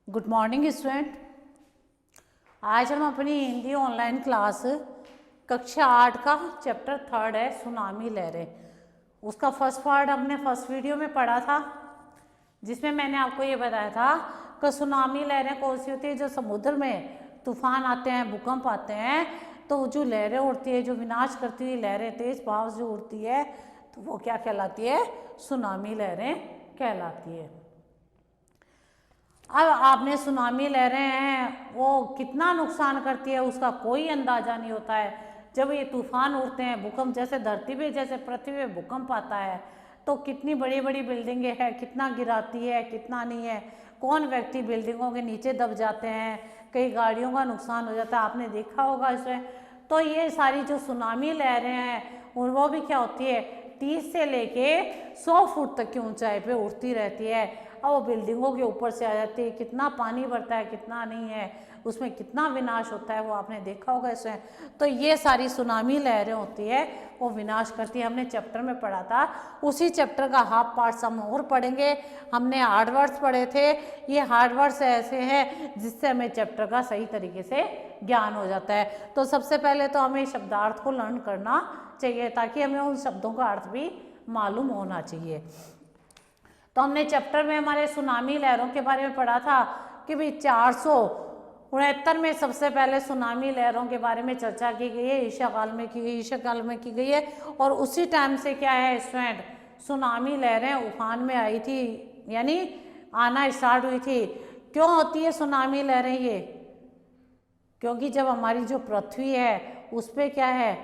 Good morning student. आज हम अपनी हिंदी ऑनलाइन क्लास कक्षा 8 का चैप्टर 3 है सुनामी लहरें। उसका फर्स्ट पार्ट हमने फर्स्ट वीडियो में पढ़ा था, जिसमें मैंने आपको ये बताया था कि सुनामी लहरें कौन सी होती है। जो समुद्र में तूफान आते हैं, भूकंप आते हैं, तो जो लहरें उड़ती है, जो विनाश करती हुई लहरें तेज बहाव से उड़ती है, तो वो क्या कहलाती है? सुनामी लहरें कहलाती है। अब आपने सुनामी लहरें हैं वो कितना नुकसान करती है उसका कोई अंदाजा नहीं होता है। जब ये तूफान उड़ते हैं, भूकंप जैसे धरती पे, जैसे पृथ्वी पे भूकंप आता है, तो कितनी बड़ी बड़ी बिल्डिंगें हैं, कितना गिराती है, कितना नहीं है। कौन व्यक्ति बिल्डिंगों के नीचे दब जाते हैं, कई गाड़ियों का नुकसान हो जाता है, आपने देखा होगा इसमें। तो ये सारी जो सुनामी लहरें हैं और वो भी क्या होती है, 30 से लेके 100 फुट तक की ऊंचाई पे उड़ती रहती है। और वो बिल्डिंगों के ऊपर से आ जाती है। कितना पानी बढ़ता है, कितना नहीं है, उसमें कितना विनाश होता है, वो आपने देखा होगा इसमें। तो ये सारी सुनामी लहरें होती है, वो विनाश करती है। हमने चैप्टर में पढ़ा था, उसी चैप्टर का हाफ पार्ट हम और पढ़ेंगे। हमने हार्ड वर्ड्स पढ़े थे। ये हार्ड वर्ड्स ऐसे हैं जिससे हमें चैप्टर का सही तरीके से ज्ञान हो जाता है। तो सबसे पहले तो हमें शब्दार्थ को लर्न करना चाहिए, ताकि हमें उन शब्दों का अर्थ भी मालूम होना चाहिए। तो हमने चैप्टर में हमारे सुनामी लहरों के बारे में पढ़ा था कि भाई 469 में सबसे पहले सुनामी लहरों के बारे में चर्चा की गई है, ईसा काल में की गई, ईसा काल में की गई है। और उसी टाइम से क्या है स्टूडेंट, सुनामी लहरें उफान में आई थी, यानी आना स्टार्ट हुई थी। क्यों होती है सुनामी लहरें? ये क्योंकि जब हमारी जो पृथ्वी है उस पर क्या है,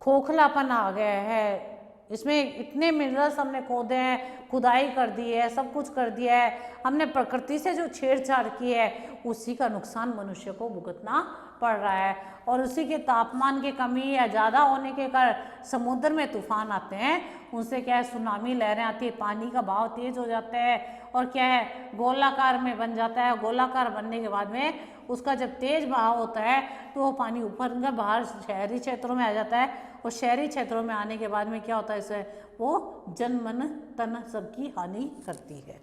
खोखलापन आ गया है। इसमें इतने मिनरल्स हमने खोदे हैं, खुदाई कर दी है, सब कुछ कर दिया है, हमने प्रकृति से जो छेड़छाड़ की है, उसी का नुकसान मनुष्य को भुगतना पड़ रहा है। और उसी के तापमान की कमी या ज़्यादा होने के कारण समुद्र में तूफान आते हैं, उनसे क्या है, सुनामी लहरें आती है, पानी का बहाव तेज हो जाता है और क्या है, गोलाकार में बन जाता है। गोलाकार बनने के बाद में उसका जब तेज बहाव होता है तो वो पानी ऊपर बाहर शहरी क्षेत्रों में आ जाता है। और शहरी क्षेत्रों में आने के बाद में क्या होता है, इससे वो जन मन तन सबकी हानि करती है।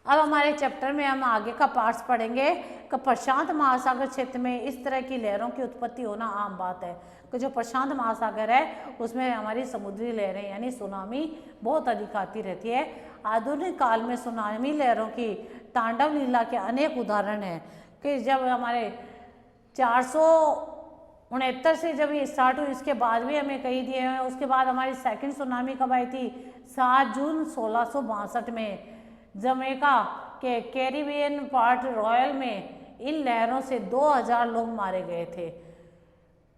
अब हमारे चैप्टर में हम आगे का पार्ट्स पढ़ेंगे कि प्रशांत महासागर क्षेत्र में इस तरह की लहरों की उत्पत्ति होना आम बात है। कि जो प्रशांत महासागर है उसमें हमारी समुद्री लहरें यानी सुनामी बहुत अधिक आती रहती है। आधुनिक काल में सुनामी लहरों की तांडव लीला के अनेक उदाहरण हैं। कि जब हमारे 469 से जब ये स्टार्ट हुई, इसके बाद भी हमें कही दिए हैं। उसके बाद हमारी सेकंड सुनामी कब आई थी? 7 जून 1662 में जमैका के कैरिबियन पार्ट रॉयल में इन लहरों से 2000 लोग मारे गए थे।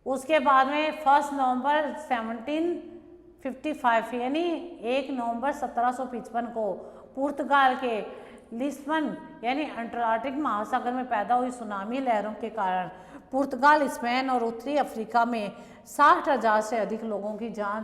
उसके बाद में 1 नवंबर 1755 यानी 1 नवंबर 1755 को पुर्तगाल के लिस्बन यानी अंटार्कटिक महासागर में पैदा हुई सुनामी लहरों के कारण पुर्तगाल, स्पेन और उत्तरी अफ्रीका में 60,000 से अधिक लोगों की जान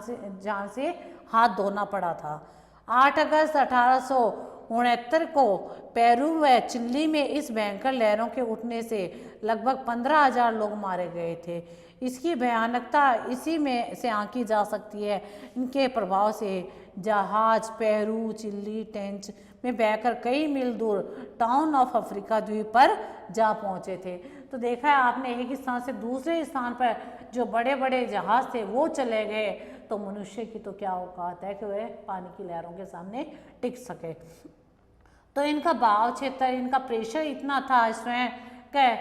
से हाथ धोना पड़ा था। 8 अगस्त 1869 को पेरू व चिली में इस भयंकर लहरों के उठने से लगभग 15,000 लोग मारे गए थे। इसकी भयानकता इसी में से आंकी जा सकती है। इनके प्रभाव से जहाज पेरू, चिली, टेंच में बहकर कई मील दूर टाउन ऑफ अफ्रीका द्वीप पर जा पहुंचे थे। तो देखा है आपने, एक स्थान से दूसरे स्थान पर जो बड़े बड़े जहाज थे वो चले गए, तो मनुष्य की तो क्या औकात है कि वह पानी की लहरों के सामने टिक सके। तो इनका बहाव क्षेत्र, इनका प्रेशर इतना था इसमें कि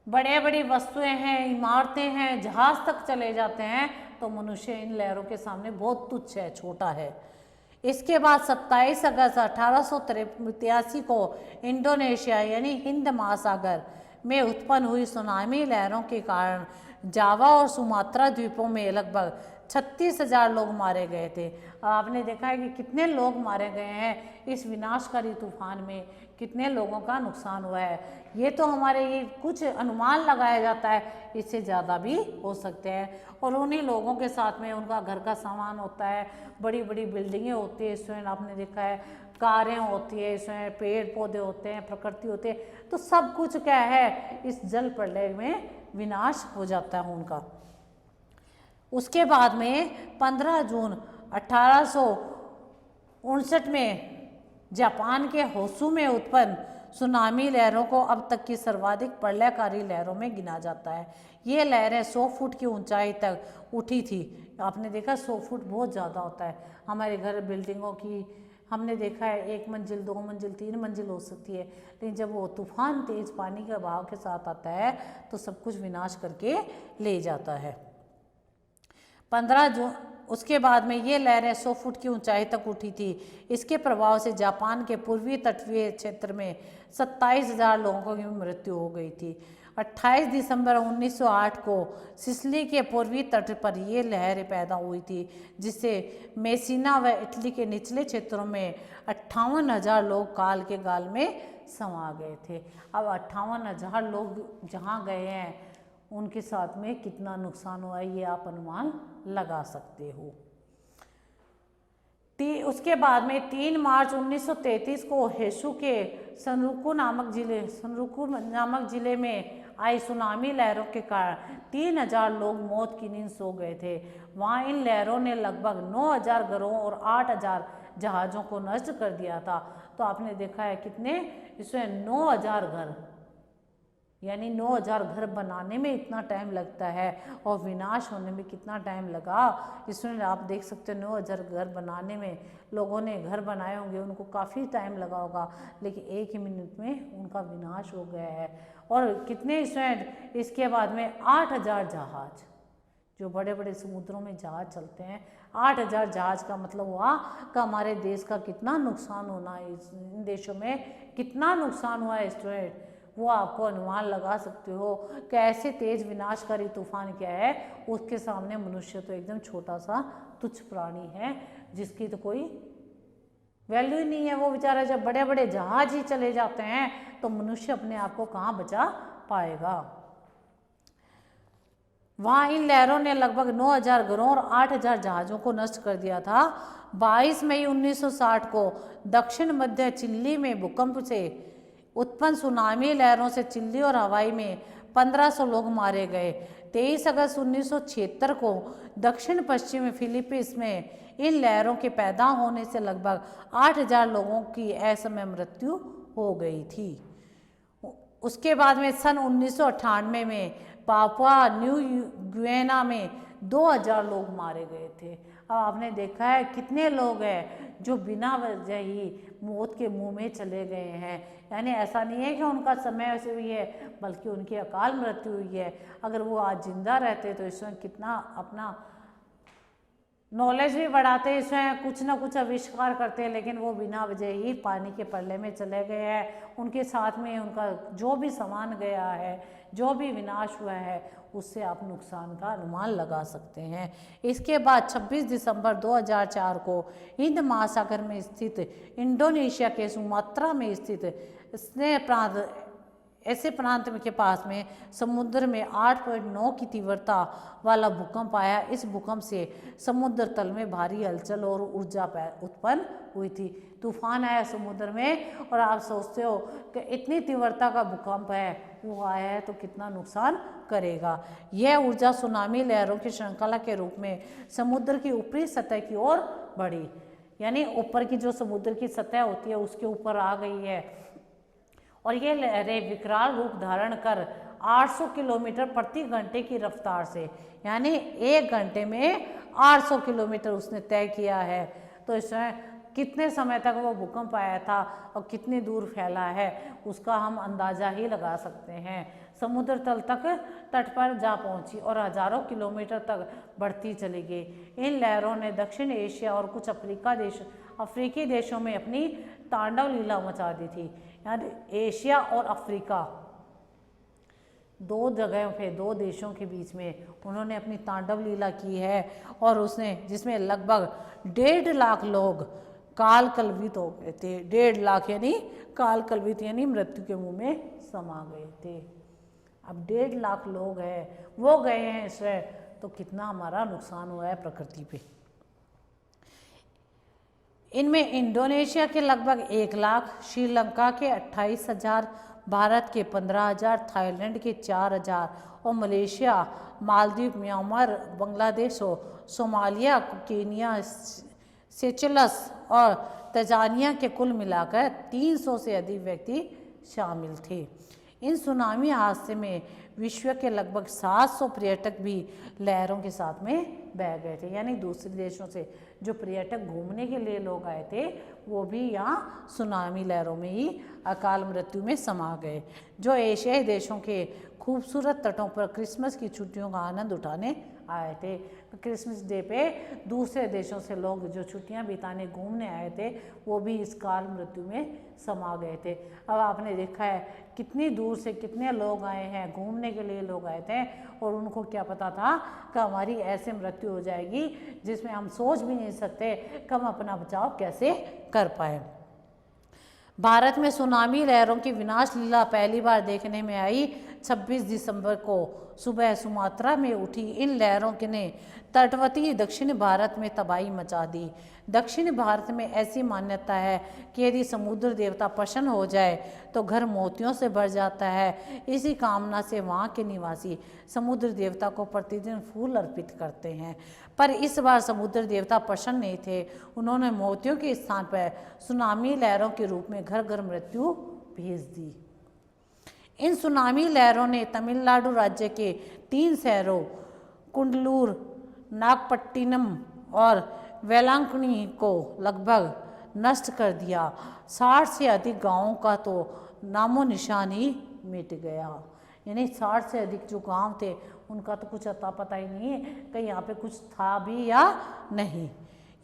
बड़े बड़ी वस्तुएं हैं, इमारतें हैं, जहाज तक चले जाते हैं, तो मनुष्य इन लहरों के सामने बहुत तुच्छ है, छोटा है। इसके बाद 27 अगस्त 1883 को इंडोनेशिया यानी हिंद महासागर में उत्पन्न हुई सुनामी लहरों के कारण जावा और सुमात्रा द्वीपों में लगभग 36,000 लोग मारे गए थे। आपने देखा है कि कितने लोग मारे गए हैं इस विनाशकारी तूफान में, कितने लोगों का नुकसान हुआ है। ये तो हमारे ये कुछ अनुमान लगाया जाता है, इससे ज़्यादा भी हो सकते हैं। और उन्हीं लोगों के साथ में उनका घर का सामान होता है, बड़ी बड़ी बिल्डिंगें होती है इसमें, आपने देखा है कारें होती है इसमें, पेड़ पौधे होते हैं, प्रकृति होती है, तो सब कुछ क्या है इस जल प्रलय में विनाश हो जाता है उनका। उसके बाद में 15 जून 1859 में जापान के होसू में उत्पन्न सुनामी लहरों को अब तक की सर्वाधिक प्रलयकारी लहरों में गिना जाता है। ये लहरें 100 फुट की ऊंचाई तक उठी थी। आपने देखा 100 फुट बहुत ज़्यादा होता है। हमारे घर बिल्डिंगों की हमने देखा है 1 मंजिल 2 मंजिल 3 मंजिल हो सकती है, लेकिन जब वो तूफान तेज पानी के बहाव के साथ आता है तो सब कुछ विनाश करके ले जाता है। 15 जून उसके बाद में ये लहरें 100 फुट की ऊंचाई तक उठी थी। इसके प्रभाव से जापान के पूर्वी तटीय क्षेत्र में 27,000 लोगों की मृत्यु हो गई थी। 28 दिसंबर 1908 को सिसिली के पूर्वी तट पर ये लहरें पैदा हुई थी, जिससे मेसिना व इटली के निचले क्षेत्रों में 58,000 लोग काल के गाल में समा गए थे। अब 58,000 लोग जहाँ गए हैं उनके साथ में कितना नुकसान हुआ है ये आप अनुमान लगा सकते हो। उसके बाद में 3 मार्च 1933 को हेसु के सनरुकु नामक जिले में आई सुनामी लहरों के कारण 3,000 लोग मौत की नींद सो गए थे। वहाँ इन लहरों ने लगभग 9,000 घरों और 8,000 जहाज़ों को नष्ट कर दिया था। तो आपने देखा है कितने, इसमें 9,000 घर, यानी 9,000 घर बनाने में इतना टाइम लगता है और विनाश होने में कितना टाइम लगा, इसमें आप देख सकते हो। 9,000 घर बनाने में लोगों ने घर बनाए होंगे, उनको काफ़ी टाइम लगा होगा, लेकिन 1 ही मिनट में उनका विनाश हो गया है। और कितने इसमें, इसके बाद में 8,000 जहाज, जो बड़े बड़े समुद्रों में जहाज चलते हैं, 8,000 जहाज का मतलब हुआ कि हमारे देश का कितना नुकसान होना है, इन देशों में कितना नुकसान हुआ है स्टूडेंट, वो आपको अनुमान लगा सकते हो कि ऐसे तेज विनाशकारी तूफान क्या है, उसके सामने मनुष्य तो एकदम छोटा सा तुच्छ प्राणी है, जिसकी तो कोई वैल्यू ही नहीं है। वो बेचारा जब बड़े बड़े जहाज ही चले जाते हैं तो मनुष्य अपने आप को कहाँ बचा पाएगा। वहाँ इन लहरों ने लगभग 9,000 घरों और 8,000 जहाज़ों को नष्ट कर दिया था। 22 मई 1960 को दक्षिण मध्य चिली में भूकंप से उत्पन्न सुनामी लहरों से चिली और हवाई में 1,500 लोग मारे गए। 23 अगस्त 1976 को दक्षिण पश्चिमी फिलीपींस में इन लहरों के पैदा होने से लगभग 8,000 लोगों की असमय मृत्यु हो गई थी। उसके बाद में सन 1998 में पापुआ न्यू गिनिया में 2,000 लोग मारे गए थे। अब आपने देखा है कितने लोग हैं जो बिना वजह ही मौत के मुंह में चले गए हैं। यानी ऐसा नहीं है कि उनका समय ऐसे हुई है, बल्कि उनकी अकाल मृत्यु हुई है। अगर वो आज जिंदा रहते तो इसमें कितना अपना नॉलेज भी बढ़ाते, इसमें कुछ ना कुछ आविष्कार करते, लेकिन वो बिना वजह ही पानी के पल्ले में चले गए हैं। उनके साथ में उनका जो भी सामान गया है, जो भी विनाश हुआ है, उससे आप नुकसान का अनुमान लगा सकते हैं। इसके बाद 26 दिसंबर 2004 को हिंद महासागर में स्थित इंडोनेशिया के सुमात्रा में स्थित स्नेह प्रांत ऐसे प्रांत के पास में समुद्र में 8.9 की तीव्रता वाला भूकंप आया। इस भूकंप से समुद्र तल में भारी हलचल और ऊर्जा उत्पन्न हुई थी। तूफान आया समुद्र में और आप सोचते हो कि इतनी तीव्रता का भूकंप है, वो आया है तो कितना नुकसान करेगा। यह ऊर्जा सुनामी लहरों की श्रृंखला के रूप में समुद्र की ऊपरी सतह की ओर बढ़ी, यानी ऊपर की जो समुद्र की सतह होती है उसके ऊपर आ गई है, और ये लहरें विकराल रूप धारण कर 800 किलोमीटर प्रति घंटे की रफ्तार से, यानी 1 घंटे में 800 किलोमीटर उसने तय किया है। तो इसमें कितने समय तक वो भूकंप आया था और कितनी दूर फैला है उसका हम अंदाज़ा ही लगा सकते हैं। समुद्र तल तक तट पर जा पहुंची और हजारों किलोमीटर तक बढ़ती चली गई। इन लहरों ने दक्षिण एशिया और कुछ अफ्रीकी देशों में अपनी तांडव लीला मचा दी थी। यानी एशिया और अफ्रीका 2 जगहों पे, 2 देशों के बीच में उन्होंने अपनी तांडव लीला की है, और उसने जिसमें लगभग 1.5 लाख लोग काल कलवित हो गए थे। 1.5 लाख यानी काल कलवित यानी मृत्यु के मुंह में समा गए थे। अब 1.5 लाख लोग हैं, वो गए हैं इसमें, तो कितना हमारा नुकसान हुआ है प्रकृति पे। इनमें इंडोनेशिया के लगभग 1 लाख, श्रीलंका के 28,000, भारत के 15,000, थाईलैंड के 4,000 और Malaysia, Maldives, Myanmar, Bangladesh, Somalia, Kenya, Seychelles और तंजानिया के कुल मिलाकर 300 से अधिक व्यक्ति शामिल थे। इन सुनामी हादसे में विश्व के लगभग 700 पर्यटक भी लहरों के साथ में बह गए थे। यानी दूसरे देशों से जो पर्यटक घूमने के लिए लोग आए थे वो भी यहाँ सुनामी लहरों में ही अकाल मृत्यु में समा गए। जो एशियाई देशों के खूबसूरत तटों पर क्रिसमस की छुट्टियों का आनंद उठाने आए थे। क्रिसमस डे पे दूसरे देशों से लोग जो छुट्टियां बिताने घूमने आए थे वो भी इस काल मृत्यु में समा गए थे। अब आपने देखा है कितनी दूर से कितने लोग आए हैं, घूमने के लिए लोग आए थे और उनको क्या पता था कि हमारी ऐसे मृत्यु हो जाएगी जिसमें हम सोच भी नहीं सकते कि हम अपना बचाव कैसे कर पाए। भारत में सुनामी लहरों की विनाश लीला पहली बार देखने में आई 26 दिसंबर को सुबह सुमात्रा में उठी इन लहरों ने तटवर्ती दक्षिण भारत में तबाही मचा दी। दक्षिण भारत में ऐसी मान्यता है कि यदि समुद्र देवता प्रसन्न हो जाए तो घर मोतियों से भर जाता है। इसी कामना से वहाँ के निवासी समुद्र देवता को प्रतिदिन फूल अर्पित करते हैं। पर इस बार समुद्र देवता प्रसन्न नहीं थे। उन्होंने मोतियों के स्थान पर सुनामी लहरों के रूप में घर घर मृत्यु भेज दी। इन सुनामी लहरों ने तमिलनाडु राज्य के 3 शहरों कुंडलूर, नागपट्टिनम और वेलांकनी को लगभग नष्ट कर दिया। 60 से अधिक गांवों का तो नामो निशान ही मिट गया। यानी 60 से अधिक जो गांव थे उनका तो कुछ अता पता ही नहीं है कि यहाँ पे कुछ था भी या नहीं।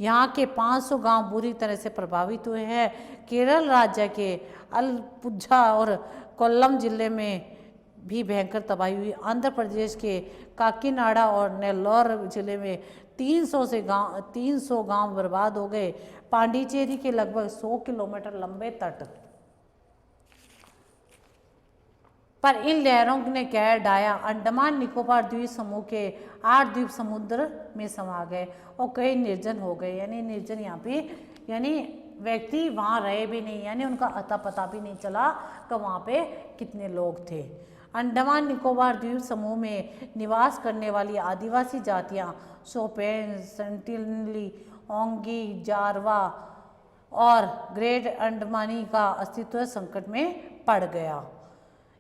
यहाँ के 500 गांव बुरी तरह से प्रभावित हुए हैं। केरल राज्य के अलपुझा और कोल्लम जिले में भी भयंकर तबाही हुई। आंध्र प्रदेश के काकीनाडा और नेल्लोर जिले में 300 गांव बर्बाद हो गए। पांडिचेरी के लगभग 100 किलोमीटर लंबे तट पर इन लहरों ने कहर ढाया। अंडमान निकोबार द्वीप समूह के 8 द्वीप समुद्र में समा गए और कई निर्जन हो गए। यानी निर्जन यहाँ पे यानी व्यक्ति वहाँ रहे भी नहीं, यानी उनका अता पता भी नहीं चला कि वहाँ पे कितने लोग थे। अंडमान निकोबार द्वीप समूह में निवास करने वाली आदिवासी जातियाँ शोपेन, सेंटिनली, ओंगी, जारवा और ग्रेट अंडमानी का अस्तित्व संकट में पड़ गया।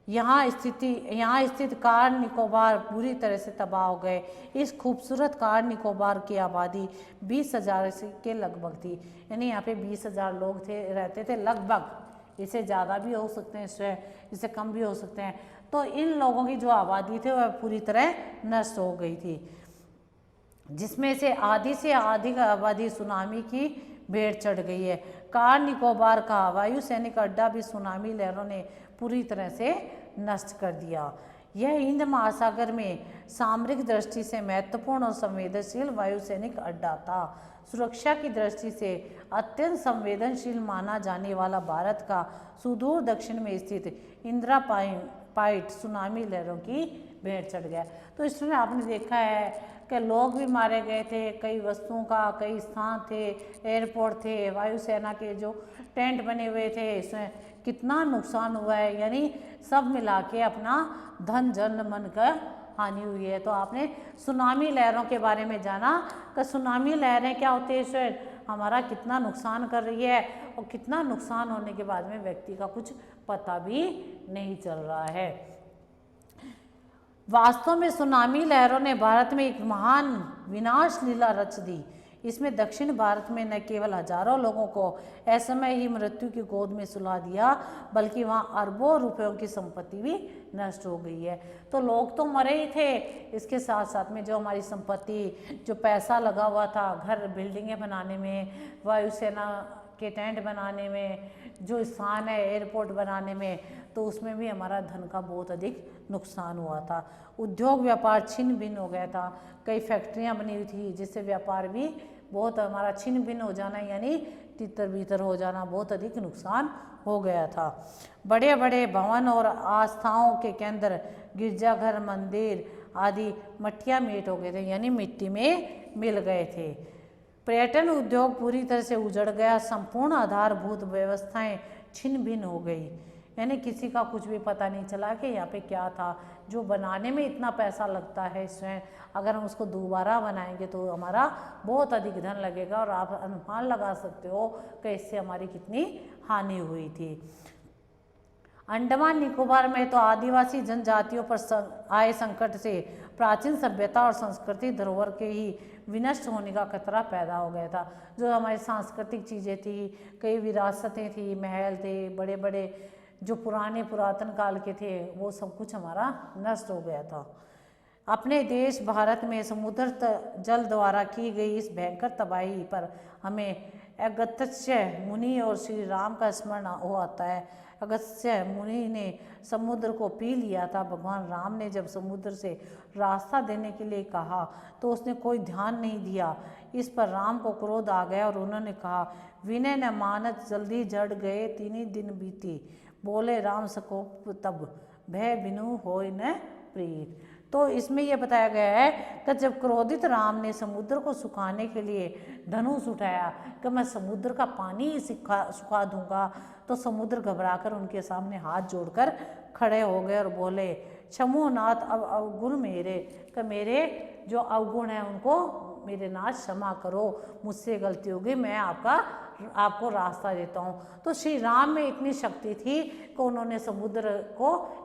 यहाँ स्थित कार निकोबार पूरी तरह से तबाह हो गए। इस खूबसूरत कार निकोबार की आबादी 20,000 के लगभग थी। यानी यहाँ पे 20,000 लोग रहते थे लगभग। इससे ज़्यादा भी हो सकते हैं, इससे कम भी हो सकते हैं। तो इन लोगों की जो आबादी थी वह पूरी तरह नष्ट हो गई थी, जिसमें से आधी से अधिक आबादी सुनामी की भेंट चढ़ गई है। कार निकोबार का वायुसैनिक अड्डा भी सुनामी लहरों ने पूरी तरह से नष्ट कर दिया। यह हिंद महासागर में सामरिक दृष्टि से महत्वपूर्ण और संवेदनशील वायुसैनिक अड्डा था। सुरक्षा की दृष्टि से अत्यंत संवेदनशील माना जाने वाला भारत का सुदूर दक्षिण में स्थित इंदिरा पाइट सुनामी लहरों की भेंट चढ़ गया। तो इसमें आपने देखा है कि लोग भी मारे गए थे, कई वस्तुओं का कई स्थान थे, एयरपोर्ट थे, वायुसेना के जो टेंट बने हुए थे, इसमें कितना नुकसान हुआ है। यानी सब मिला के अपना धन जन मन का हानि हुई है। तो आपने सुनामी लहरों के बारे में जाना कि सुनामी लहरें क्या होती है, इसमें हमारा कितना नुकसान कर रही है और कितना नुकसान होने के बाद में व्यक्ति का कुछ पता भी नहीं चल रहा है। वास्तव में सुनामी लहरों ने भारत में एक महान विनाश लीला रच दी। इसमें दक्षिण भारत में न केवल हजारों लोगों को असमय ही मृत्यु की गोद में सुला दिया, बल्कि वहाँ अरबों रुपयों की संपत्ति भी नष्ट हो गई है। तो लोग तो मरे ही थे, इसके साथ साथ में जो हमारी संपत्ति, जो पैसा लगा हुआ था घर बिल्डिंगें बनाने में, वायुसेना के टेंट बनाने में, जो स्थान है एयरपोर्ट बनाने में, तो उसमें भी हमारा धन का बहुत अधिक नुकसान हुआ था। उद्योग व्यापार छिन्न भिन्न हो गया था। कई फैक्ट्रियां बनी हुई थी जिससे व्यापार भी बहुत हमारा छिन्न भिन्न हो जाना, यानी तितर बितर हो जाना, बहुत अधिक नुकसान हो गया था। बड़े बड़े भवन और आस्थाओं के केंद्र गिरजाघर, मंदिर आदि मट्टियाँ मेट हो गए थे, यानी मिट्टी में मिल गए थे। पर्यटन उद्योग पूरी तरह से उजड़ गया। संपूर्ण आधारभूत व्यवस्थाएं छिन्न भिन्न हो गई। यानी किसी का कुछ भी पता नहीं चला कि यहाँ पे क्या था। जो बनाने में इतना पैसा लगता है इसमें, अगर हम उसको दोबारा बनाएंगे तो हमारा बहुत अधिक धन लगेगा, और आप अनुमान लगा सकते हो कि इससे हमारी कितनी हानि हुई थी। अंडमान निकोबार में तो आदिवासी जनजातियों पर आए संकट से प्राचीन सभ्यता और संस्कृति धरोहर के ही विनष्ट होने का खतरा पैदा हो गया था। जो हमारी सांस्कृतिक चीज़ें थी, कई विरासतें थी, महल थे, बड़े बड़े जो पुराने पुरातन काल के थे, वो सब कुछ हमारा नष्ट हो गया था। अपने देश भारत में समुद्र जल द्वारा की गई इस भयंकर तबाही पर हमें अगस्त्य मुनि और श्री राम का स्मरण हो आता है। अगस्त्य मुनि ने समुद्र को पी लिया था। भगवान राम ने जब समुद्र से रास्ता देने के लिए कहा तो उसने कोई ध्यान नहीं दिया। इस पर राम को क्रोध आ गया और उन्होंने कहा, विनय न मानत जल्दी जड़ गए 3 दिन बीती, बोले राम सकोप तब भय बिनु होय न प्रीत। तो इसमें यह बताया गया है कि जब क्रोधित राम ने समुद्र को सुखाने के लिए धनुष उठाया कि मैं समुद्र का पानी ही सुखा दूंगा, तो समुद्र घबराकर उनके सामने हाथ जोड़कर खड़े हो गए और बोले, क्षमो नाथ अब अवगुण मेरे, कि मेरे जो अवगुण हैं उनको मेरे नाथ क्षमा करो, मुझसे गलती हो गई, मैं आपको रास्ता देता हूँ। तो श्री राम में इतनी शक्ति थी कि उन्होंने समुद्र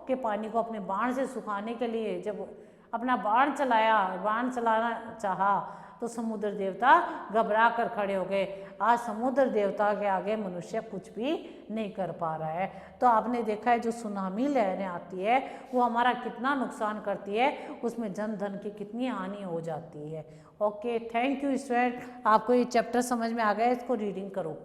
के पानी को अपने बाण से सुखाने के लिए जब अपना बाण चलाना चाहा तो समुद्र देवता घबरा कर खड़े हो गए। आज समुद्र देवता के आगे मनुष्य कुछ भी नहीं कर पा रहा है। तो आपने देखा है जो सुनामी लहरें आती है वो हमारा कितना नुकसान करती है, उसमें जन धन की कितनी हानि हो जाती है। ओके, थैंक यू स्टूडेंट, आपको ये चैप्टर समझ में आ गया, इसको रीडिंग करो।